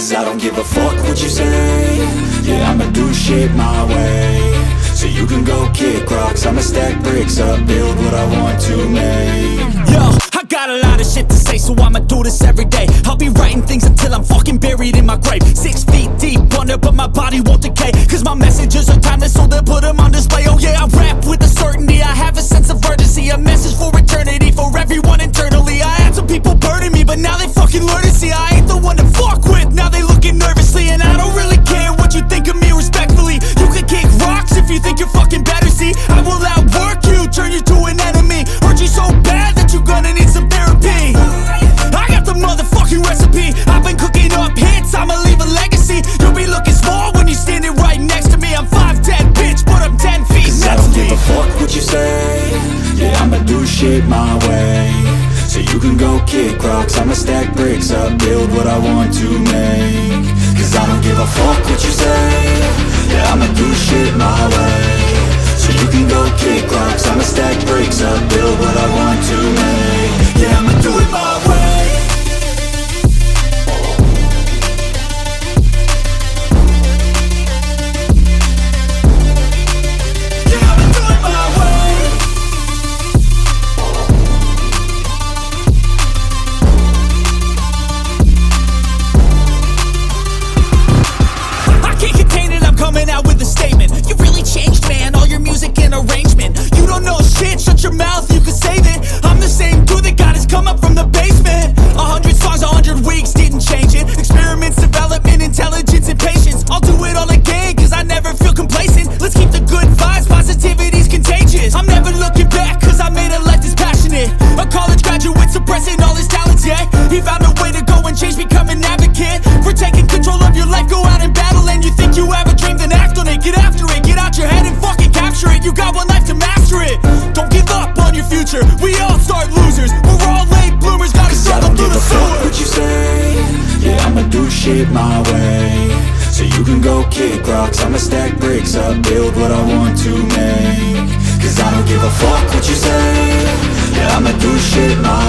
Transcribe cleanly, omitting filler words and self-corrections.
Cause I don't give a fuck what you say. Yeah, I'ma do shit my way. So you can go kick rocks, I'ma stack bricks up, build what I want to make. Yo, I got a lot of shit to say, so I'ma do this every day. I'll be writing things until I'm fucking buried in my grave. 6 feet deep under, but my body won't decay. Cause my messages are timeless, so they'll put them on display. Oh yeah, I rap with a certainty, I have a sense of urgency. A message for eternity, for everyone internally. I had some people burning me, but now they fucking learn to see I ain't the one to fuck with, now they looking nervously. And I don't really care what you think of me, respectfully. You can kick rocks if you think you're fucking better, see. I will outwork you, turn you to an enemy. Hurt you so bad that you're gonna need some therapy. I got the motherfucking recipe. I've been cooking up hits, I'ma leave a legacy. You'll be looking small when you're standing right next to me. I'm 5'10", bitch, but I'm 10 feet Cause next I don't to me. give a fuck what you say. Yeah, I'ma do shit my way. So you can go kick rocks, I'ma stack bricks up, build what I want to make. Cause I don't give a fuck what you say. Yeah, I'ma do shit my way. So you can go kick rocks, I'ma stack bricks up, build what I want to make. Yeah, I'ma do it my way. Yeah, I'ma do it my way. I can't contain it, I'm coming out with a statement. You really changed, man, all your music and arrangement. You don't know shit, shut your mouth, you can save it. I'm the same dude that got his come up from the basement. 100 songs, 100 weeks, didn't change it. Experiments, development, intelligence, and patience. I'll do it all again, cause I never feel complacent. Let's keep the good vibes, positivity's contagious. I'm never looking back, cause I made a life that's passionate. A college graduate suppressing all his talents, yeah. He found a way to go and change, become an advocate. For taking control of your life, go out and battle. And you think you have a dream, then act on it. Get after it, get out your head and fucking capture it. You got one life to master it. Don't give up on your future, we all start losers. We're all late bloomers, gotta struggle through the Fuck sewer. what you say. Yeah, I'ma do shit my way. So you can go kick rocks, I'ma stack bricks up, build what I want to make. Cause I don't give a fuck what you say. Yeah, I'ma do shit my